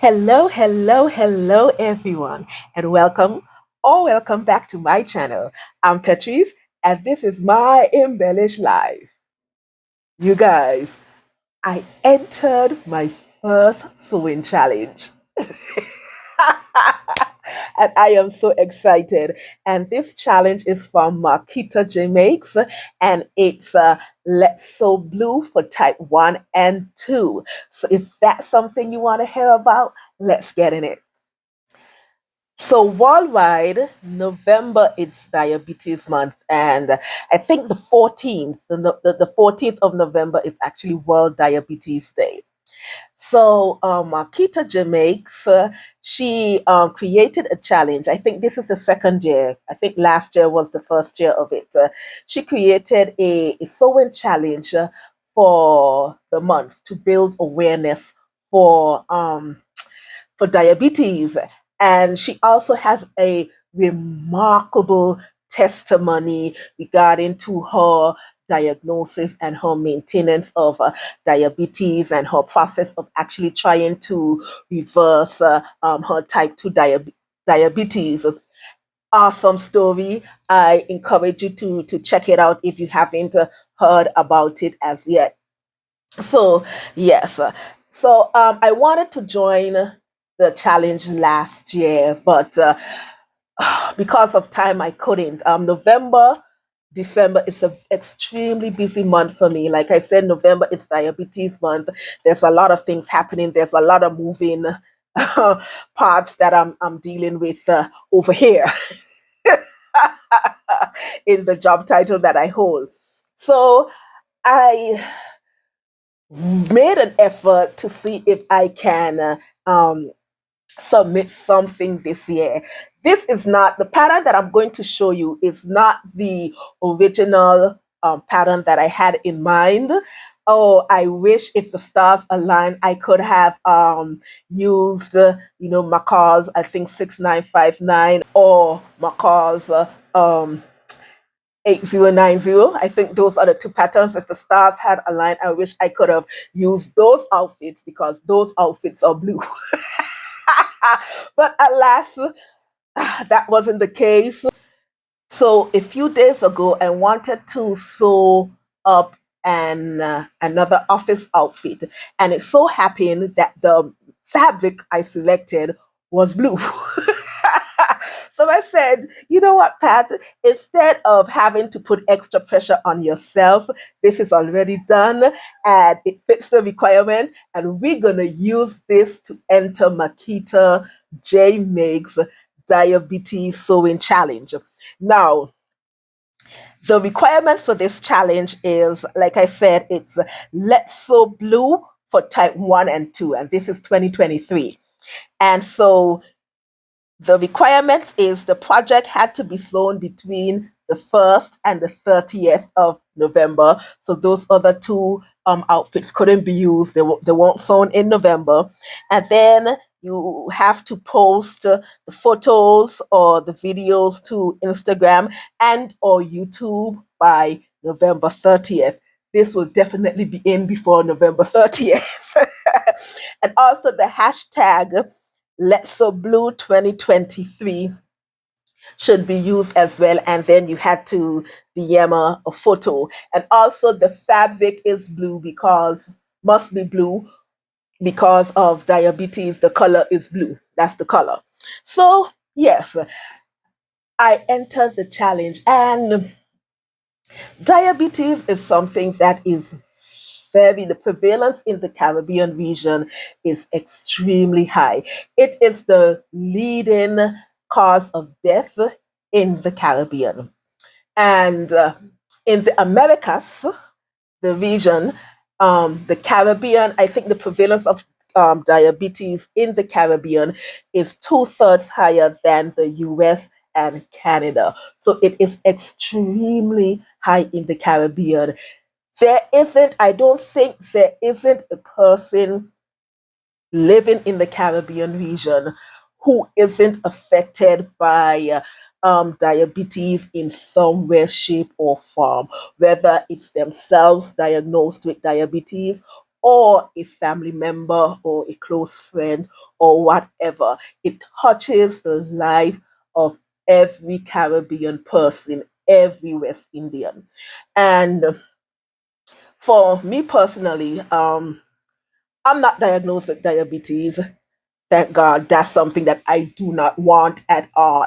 Hello, hello, hello, everyone, and welcome back to my channel. I'm Patrice, and this is my embellished life. You guys, I entered my first sewing challenge. And I am so excited. And this challenge is from Markita J Makes, and it's Let's Sew Blue for type 1 and 2. So if that's something you want to hear about, let's get in it. So worldwide, November is Diabetes Month, and I think the 14th of November is actually World Diabetes Day. So Markita Jamaics, she created a challenge. I think this is the second year. I think last year was the first year of it. She created a sewing challenge for the month to build awareness for for diabetes. And she also has a remarkable testimony regarding to her diagnosis and her maintenance of diabetes and her process of actually trying to reverse her type 2 diabetes. Awesome story. I encourage you to check it out if you haven't heard about it as yet. So, yes. I wanted to join the challenge last year, but because of time, I couldn't. November, December is an extremely busy month for me. Like I said, November is diabetes month. There's a lot of things happening. There's a lot of moving parts that I'm dealing with over here in the job title that I hold. So I made an effort to see if I can submit something this year. This is not the pattern that I'm going to show you, is not the original pattern that I had in mind. Oh, I wish if the stars align, I could have used, Macaw's, I think 6959 or Macaw's 8090. I think those are the two patterns. If the stars had aligned, I wish I could have used those outfits because those outfits are blue. But alas, that wasn't the case. So a few days ago, I wanted to sew up another office outfit, and it so happened that the fabric I selected was blue. So I said, you know what, Pat? Instead of having to put extra pressure on yourself, this is already done and it fits the requirement. And we're going to use this to enter Makita J Meg's Diabetes Sewing Challenge. Now, the requirements for this challenge is, like I said, it's Let's Sew Blue for type 1 and 2, and this is 2023. And so the requirements is the project had to be sewn between the 1st and the 30th of November. So those other two outfits couldn't be used. They weren't sewn in November. And then you have to post the photos or the videos to Instagram and or YouTube by November 30th. This will definitely be in before November 30th. And also the hashtag Let's So Blue 2023 should be used as well. And then you had to DM a photo. And also the fabric is blue because must be blue because of diabetes. The color is blue. That's the color. So yes, I entered the challenge, and diabetes is something that is the prevalence in the Caribbean region is extremely high. It is the leading cause of death in the Caribbean. And in the Americas, the region, the Caribbean, I think the prevalence of diabetes in the Caribbean is two-thirds higher than the US and Canada. So it is extremely high in the Caribbean. I don't think there isn't a person living in the Caribbean region who isn't affected by diabetes in some way, shape, or form, whether it's themselves diagnosed with diabetes or a family member or a close friend or whatever. It touches the life of every Caribbean person, every West Indian. And for me personally, I'm not diagnosed with diabetes. Thank God, that's something that I do not want at all.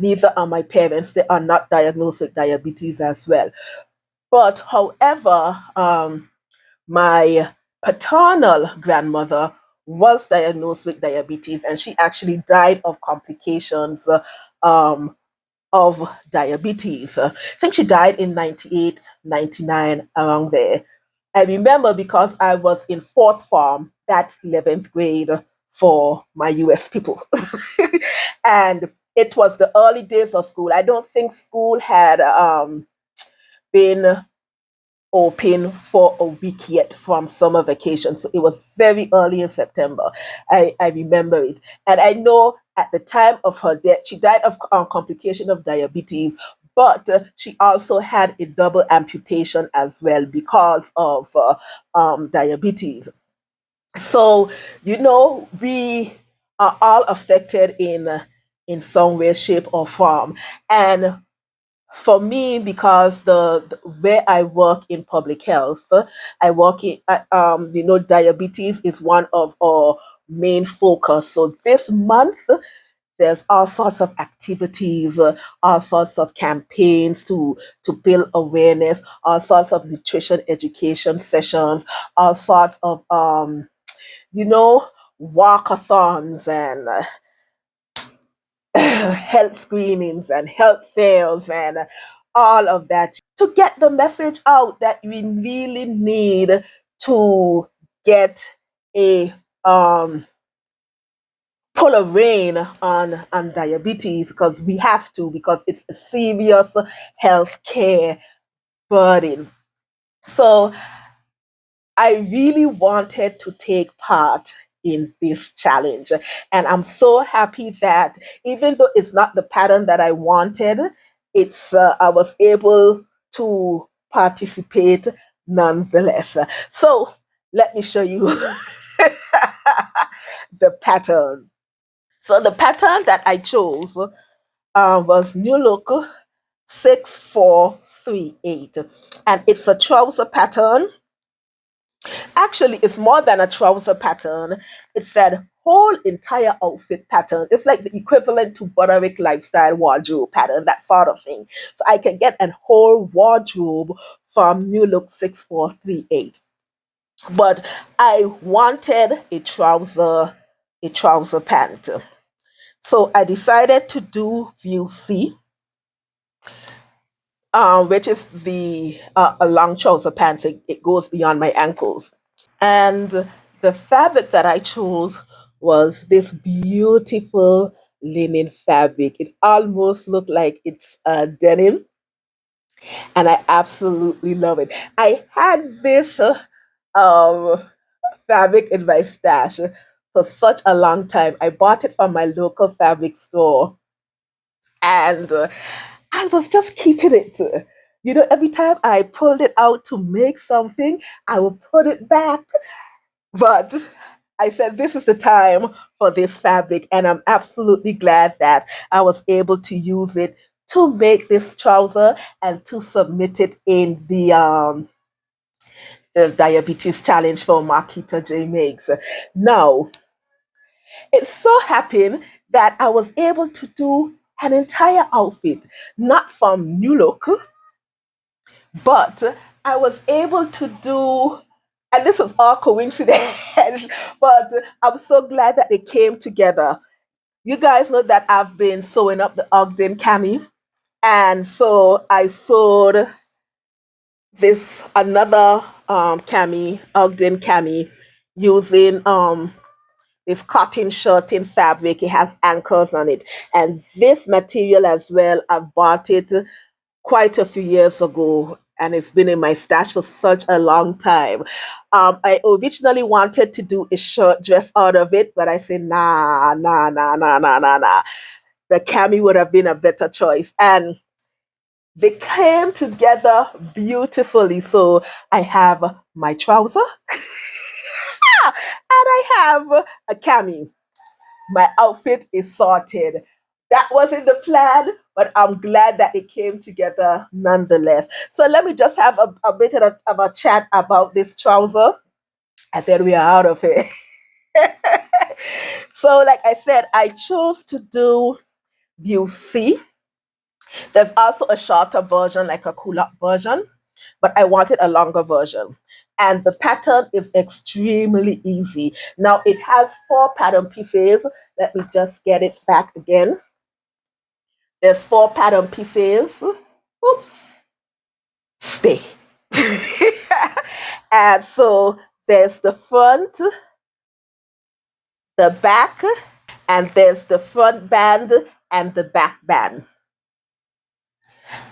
Neither are my parents. They are not diagnosed with diabetes as well. But however, my paternal grandmother was diagnosed with diabetes, and she actually died of complications um, of diabetes. I think she died in 98, 99, around there. I remember because I was in fourth form, that's 11th grade for my US people. And it was the early days of school. I don't think school had been open for a week yet from summer vacation. So it was very early in September. I remember it. And I know at the time of her death, she died of complication of diabetes, but she also had a double amputation as well because of diabetes. So, we are all affected in some way, shape, or form. And for me, because the where I work in public health, I work in diabetes is one of our main focus. So this month there's all sorts of activities, all sorts of campaigns to build awareness, all sorts of nutrition education sessions, all sorts of you know walkathons and health screenings and health fairs and all of that to get the message out that we really need to get a pull a rein on diabetes, because we have to, because it's a serious health care burden. So I really wanted to take part in this challenge. And I'm so happy that even though it's not the pattern that I wanted, it's I was able to participate nonetheless. So let me show you the pattern. So the pattern that I chose was New Look 6438. And it's a trouser pattern. Actually, it's more than a trouser pattern. It's a whole entire outfit pattern. It's like the equivalent to Butterick lifestyle wardrobe pattern, that sort of thing. So I can get a whole wardrobe from New Look 6438. But I wanted a trouser pant. So I decided to do view C, which is the a long trouser pants. It goes beyond my ankles. And the fabric that I chose was this beautiful linen fabric. It almost looked like it's denim, and I absolutely love it. I had this um, fabric in my stash for such a long time. I bought it from my local fabric store, and I was just keeping it. Every time I pulled it out to make something, I would put it back. But I said, this is the time for this fabric, and I'm absolutely glad that I was able to use it to make this trouser and to submit it in the diabetes challenge for Markita J Makes. Now, it so happened that I was able to do an entire outfit, not from New Look, but I was able to do, and this was all coincidence, but I'm so glad that it came together. You guys know that I've been sewing up the Ogden cami, and so I sewed this another cami, Ogden cami, using this cotton shirting fabric. It has anchors on it, and this material as well. I bought it quite a few years ago, and it's been in my stash for such a long time. I originally wanted to do a short dress out of it, but I said, nah, nah, nah, nah, nah, nah, nah. The cami would have been a better choice. And They came together beautifully. So I have my trouser and I have a cami. My outfit is sorted. That wasn't the plan, but I'm glad that it came together nonetheless. So let me just have a bit of a chat about this trouser, and then we are out of it. So, like I said, I chose to do view C. There's also a shorter version, like a cool-up version, but I wanted a longer version. And the pattern is extremely easy. Now it has four pattern pieces. Let me just get it back again. There's four pattern pieces. Oops. Stay. And so there's the front, the back, and there's the front band and the back band.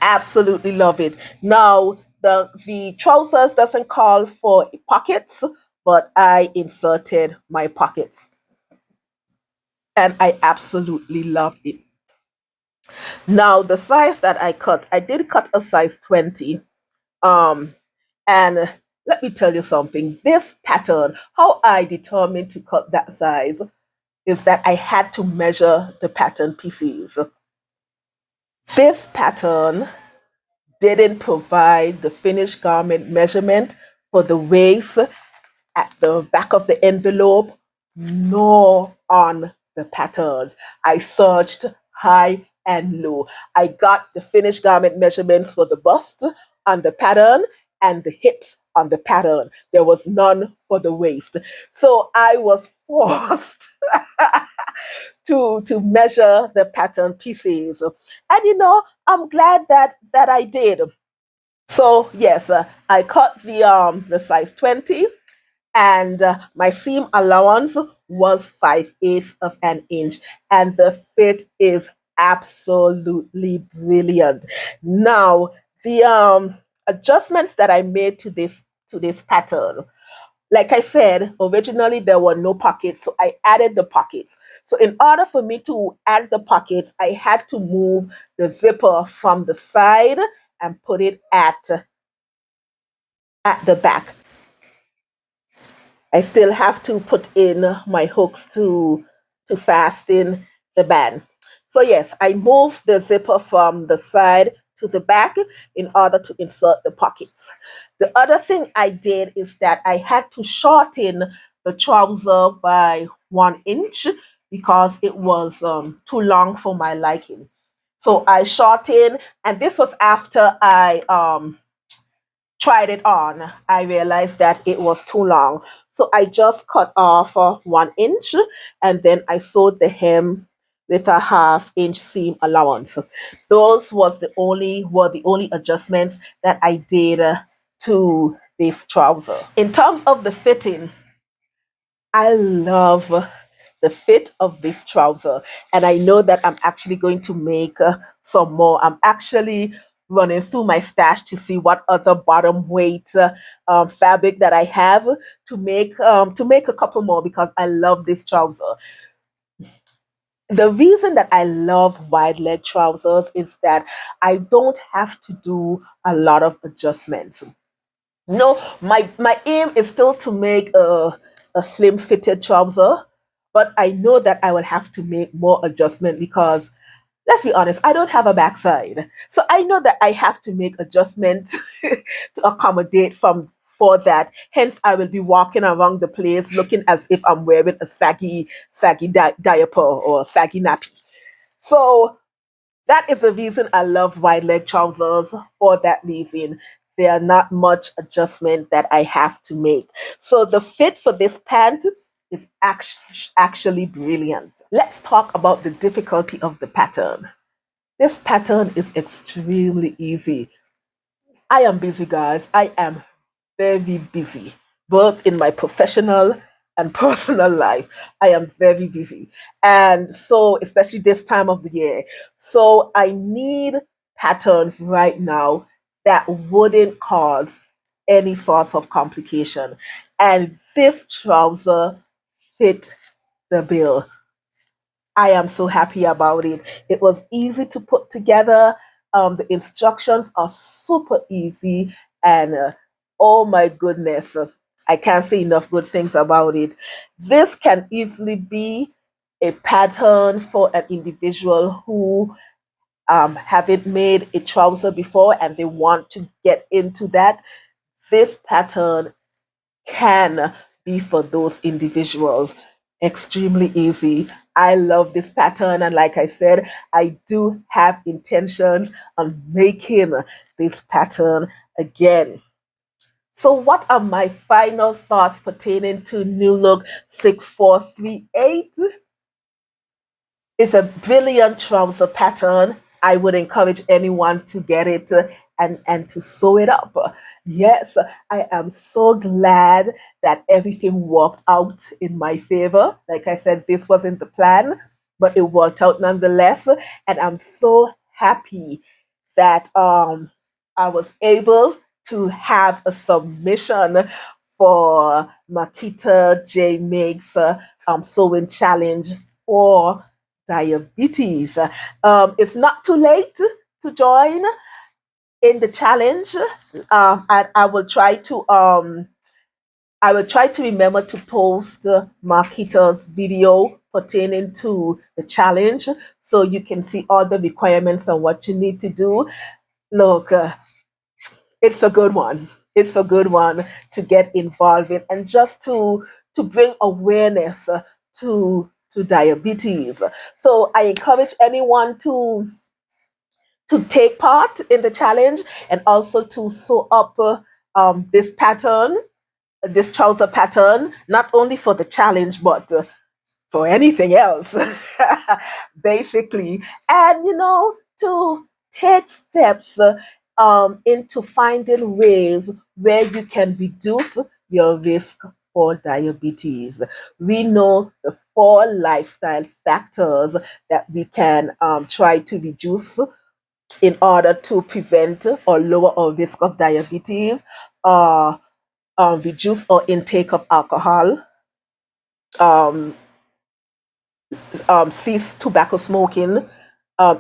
Absolutely love it. Now the trousers doesn't call for pockets, but I inserted my pockets, and I absolutely love it. Now the size that I did cut a size 20. Um, and let me tell you something. This pattern, how I determined to cut that size is that I had to measure the pattern pieces. This pattern didn't provide the finished garment measurement for the waist at the back of the envelope, nor on the patterns. I searched high and low. I got the finished garment measurements for the bust on the pattern and the hips on the pattern. There was none for the waist. So I was forced to measure the pattern pieces. And I'm glad that I did. So yes, I cut the size 20, and my seam allowance was 5/8 of an inch, and the fit is absolutely brilliant. Now the adjustments that I made to this pattern, like I said, originally there were no pockets, so I added the pockets. So in order for me to add the pockets, I had to move the zipper from the side and put it at the back. I still have to put in my hooks to fasten the band. So yes, I moved the zipper from the side to the back in order to insert the pockets. The other thing I did is that I had to shorten the trouser by 1 inch because it was too long for my liking. So I shortened, and this was after I tried it on. I realized that it was too long. So I just cut off 1 inch, and then I sewed the hem with a 1/2 inch seam allowance. Those were the only adjustments that I did to this trouser. In terms of the fitting, I love the fit of this trouser, and I know that I'm actually going to make some more. I'm actually running through my stash to see what other bottom weight fabric that I have to make a couple more because I love this trouser. The reason that I love wide leg trousers is that I don't have to do a lot of adjustments. No, my aim is still to make a slim fitted trouser, but I know that I will have to make more adjustment because let's be honest, I don't have a backside. So I know that I have to make adjustments to accommodate for that. Hence I will be walking around the place looking as if I'm wearing a saggy diaper or saggy nappy. So that is the reason I love wide leg trousers. For that reason, there are not much adjustment that I have to make. So the fit for this pant is actually brilliant. Let's talk about the difficulty of the pattern. This pattern is extremely easy. I am busy, guys. I am very busy, both in my professional and personal life. I am very busy. And so, especially this time of the year. So, I need patterns right now that wouldn't cause any sorts of complication. And this trouser fit the bill. I am so happy about it. It was easy to put together. The instructions are super easy, and oh my goodness, I can't say enough good things about it. This can easily be a pattern for an individual who haven't made a trouser before and they want to get into that. This pattern can be for those individuals. Extremely easy. I love this pattern, and like I said, I do have intentions on making this pattern again. So, what are my final thoughts pertaining to New Look 6438? It's a brilliant trouser pattern. I would encourage anyone to get it and to sew it up. Yes, I am so glad that everything worked out in my favor. Like I said, this wasn't the plan, but it worked out nonetheless. And I'm so happy that I was able to have a submission for Markita J Makes sewing challenge for diabetes. It's not too late to join in the challenge. And I will try to remember to post Markita's video pertaining to the challenge so you can see all the requirements and what you need to do. Look, it's a good one. It's a good one to get involved in, and just to bring awareness to diabetes. So I encourage anyone to take part in the challenge and also to sew up this pattern, this trouser pattern, not only for the challenge but for anything else, basically. And to take steps into finding ways where you can reduce your risk for diabetes. We know the four lifestyle factors that we can try to reduce in order to prevent or lower our risk of diabetes. Reduce our intake of alcohol, um, cease tobacco smoking,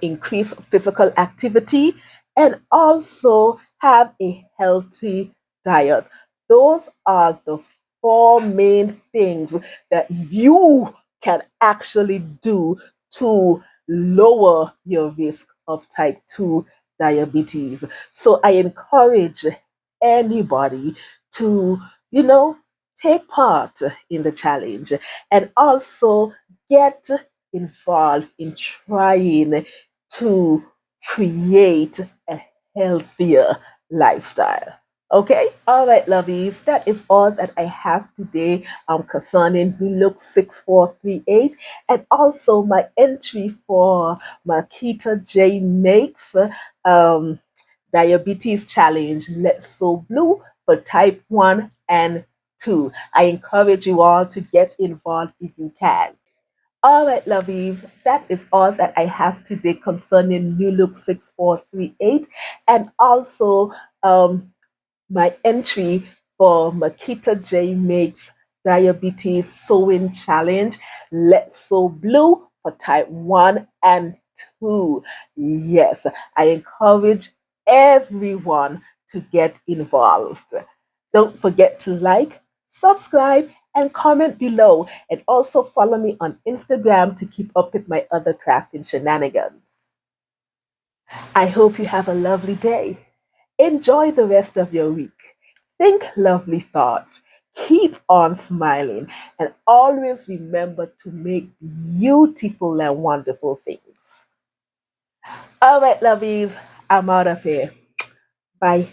increase physical activity, and also have a healthy diet. Those are the four main things that you can actually do to lower your risk of type 2 diabetes. So I encourage anybody to, you know, take part in the challenge and also get involved in trying to create a healthier lifestyle. Okay, all right, lovies, that is all that I have today concerning New Look 6438 and also my entry for Markita J Makes um, Diabetes Challenge Let's Sew Blue for type 1 and 2. I encourage you all to get involved if you can. All right, lovies, that is all that I have today concerning New Look 6438 and also my entry for Makita J Makes Diabetes Sewing Challenge. Let's Sew Blue for type 1 and 2. Yes, I encourage everyone to get involved. Don't forget to like, subscribe, and comment below. And also follow me on Instagram to keep up with my other crafting shenanigans. I hope you have a lovely day. Enjoy the rest of your week. Think lovely thoughts. Keep on smiling. And always remember to make beautiful and wonderful things. All right, lovies, I'm out of here. Bye.